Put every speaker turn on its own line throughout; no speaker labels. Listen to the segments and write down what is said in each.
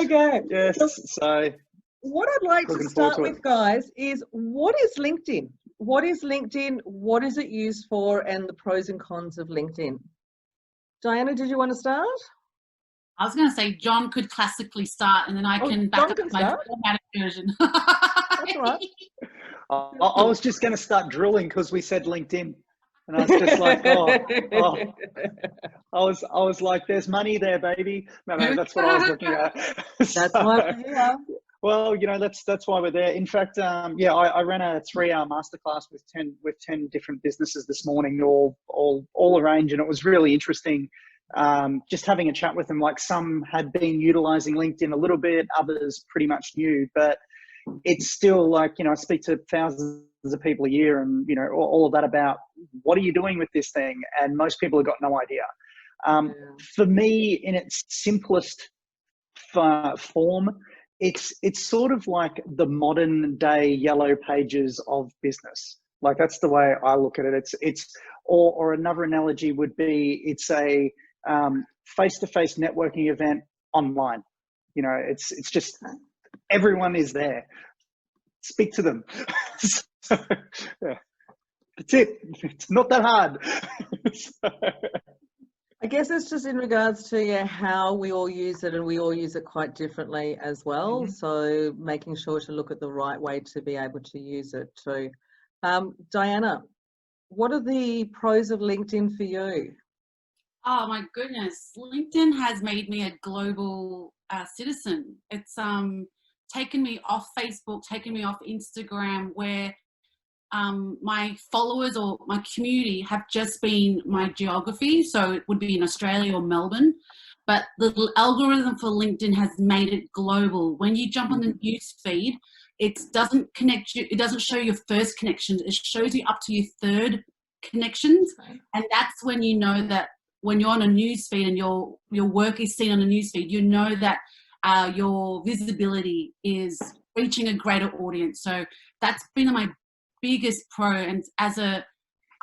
Okay.
Yes. So
what I'd like to
looking forward
start
to
with,
it.
guys, is what is LinkedIn? What is LinkedIn? What is it used for? And the pros and cons of LinkedIn. Diana, did you want to start?
I was going to say John could classically start, and then I can back up my formatted version.
That's right.
I was just going to start drilling because we said LinkedIn, and I was just like, I was like, there's money there, baby. No, that's what I was looking at.
That's why we're here.
Well, you know, that's why we're there. In fact, I ran a 3-hour masterclass with 10 different businesses this morning, all arranged, and it was really interesting. Just having a chat with them. Like, some had been utilizing LinkedIn a little bit, others pretty much new, but it's still like, you know, I speak to thousands of people a year, and, you know, all of that about what are you doing with this thing? And most people have got no idea. For me, in its simplest form, it's sort of like the modern day yellow pages of business. Like, that's the way I look at it. Or another analogy would be, it's a face-to-face networking event online. You know, it's just everyone is there. Speak to them. So, yeah. That's it. It's not that hard.
I guess it's just in regards to how we all use it, and we all use it quite differently as well.
Mm-hmm.
So making sure to look at the right way to be able to use it too. Diana, what are the pros of LinkedIn for you?
Oh my goodness, LinkedIn has made me a global citizen. It's taken me off Facebook, taken me off Instagram, where my followers or my community have just been my geography. So it would be in Australia or Melbourne. But the algorithm for LinkedIn has made it global. When you jump on the news feed, it doesn't connect you. It doesn't show your first connections. It shows you up to your third connections. And that's when you know that when you're on a news feed and your work is seen on a news feed, you know that your visibility is reaching a greater audience. So that's been my biggest pro. And as a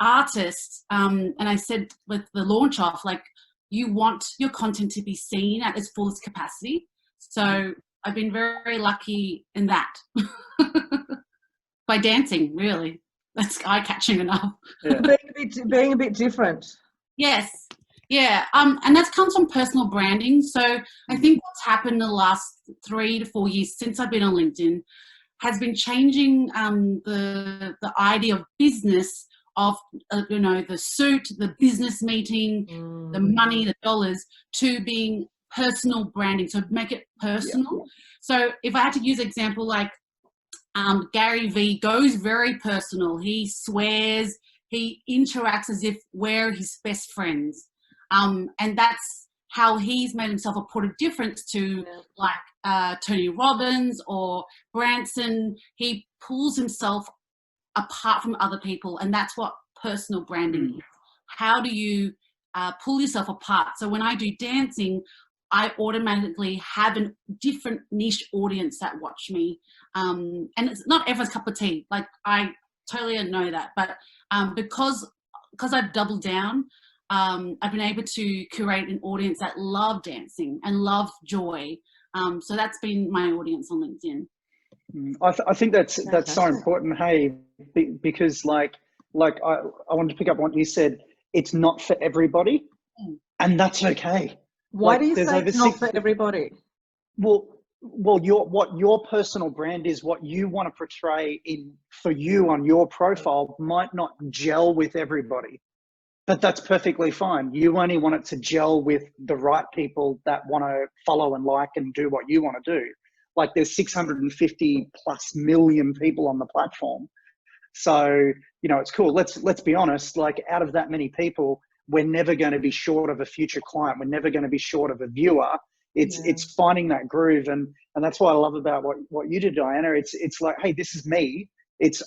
artist, and I said with the launch off, like, you want your content to be seen at its fullest capacity. So I've been very, very lucky in that. By dancing, really. That's eye-catching enough.
Yeah. Being a bit different.
Yes. Yeah. And that comes from personal branding. So I think what's happened in the last 3 to 4 years since I've been on LinkedIn has been changing the idea of business, of you know, the suit, the business meeting, the money, the dollars, to being personal branding. So make it personal. Yeah. So if I had to use an example, like Gary V goes very personal. He swears, he interacts as if we're his best friends. And that's how he's made himself a point of difference to like Tony Robbins or Branson. He pulls himself apart from other people, and that's what personal branding is. How do you pull yourself apart? So when I do dancing, I automatically have a different niche audience that watch me. And it's not everyone's cup of tea. Like, I totally know that. But because I've doubled down, I've been able to curate an audience that love dancing and love joy. So that's been my audience on LinkedIn.
I think that's so important, hey, because like I wanted to pick up on what you said. It's not for everybody, and that's okay.
Why do you say it's not for everybody?
Well, what your personal brand is, what you want to portray for you on your profile, might not gel with everybody, but that's perfectly fine. You only want it to gel with the right people that want to follow and like and do what you want to do. Like, there's 650 plus million people on the platform. So, you know, it's cool. Let's be honest, like, out of that many people, we're never going to be short of a future client. We're never going to be short of a viewer. It's finding that groove. And that's what I love about what you did, Diana. It's like, hey, this is me. It's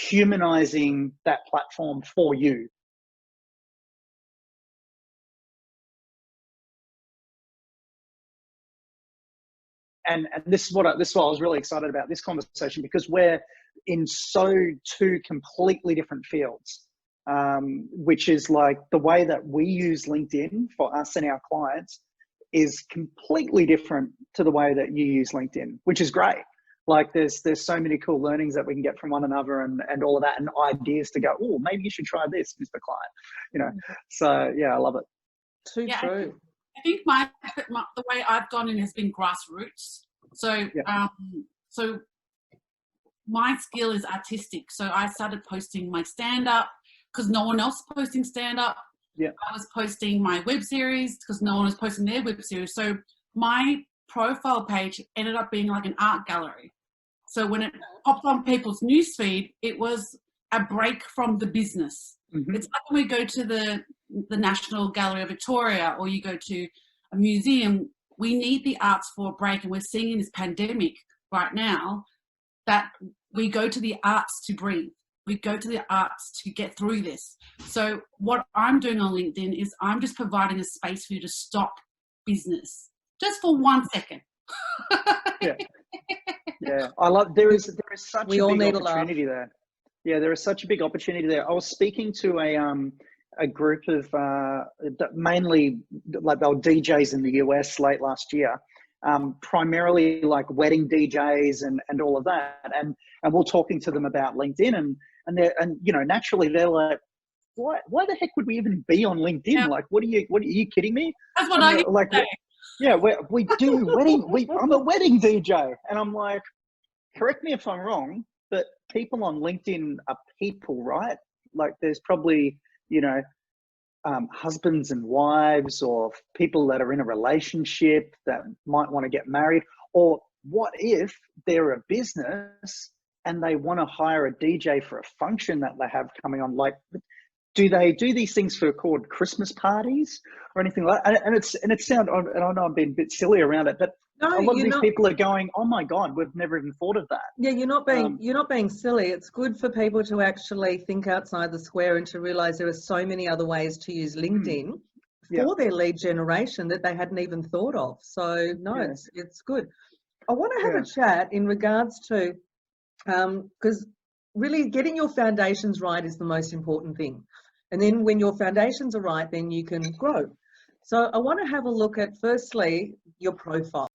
humanizing that platform for you. And this is what I was really excited about this conversation, because we're in two completely different fields, which is like the way that we use LinkedIn for us and our clients is completely different to the way that you use LinkedIn, which is great. Like there's so many cool learnings that we can get from one another and all of that, and ideas to go, oh, maybe you should try this, Mr. Client, you know. So yeah, I love it.
Too true.
I think the way I've gone in has been grassroots. So so my skill is artistic. So I started posting my stand-up because no one else was posting stand-up.
Yeah.
I was posting my web series because no one was posting their web series. So my profile page ended up being like an art gallery. So when it popped on people's newsfeed, it was a break from the business.
Mm-hmm.
It's like when we go to the National Gallery of Victoria or you go to a museum, we need the arts for a break. And we're seeing in this pandemic right now that we go to the arts to breathe. We go to the arts to get through this. So what I'm doing on LinkedIn is I'm just providing a space for you to stop business just for 1 second.
Yeah. I love, there is such a big opportunity there. Yeah, there is such a big opportunity there. I was speaking to a group of mainly like they were DJs in the US late last year, primarily like wedding DJs and all of that. And we're talking to them about LinkedIn and you know, naturally they're like, why the heck would we even be on LinkedIn?
Yeah.
Like, what are you kidding me?
That's what I
like.
say.
Yeah, we do wedding. I'm a wedding DJ, and I'm like, correct me if I'm wrong, but people on LinkedIn are people, right? Like, there's probably, you know, husbands and wives, or people that are in a relationship that might want to get married. Or what if they're a business and they want to hire a DJ for a function that they have coming on? Like, do they do these things for called Christmas parties or anything like that? And it sounds, and I know I'm being a bit silly around it, but
No,
a lot of these people are going, oh my God, we've never even thought of that.
Yeah, you're not being silly. It's good for people to actually think outside the square and to realize there are so many other ways to use LinkedIn for their lead generation that they hadn't even thought of. So no, it's good. I want to have a chat in regards to, because really getting your foundations right is the most important thing. And then when your foundations are right, then you can grow. So I want to have a look at, firstly, your profile.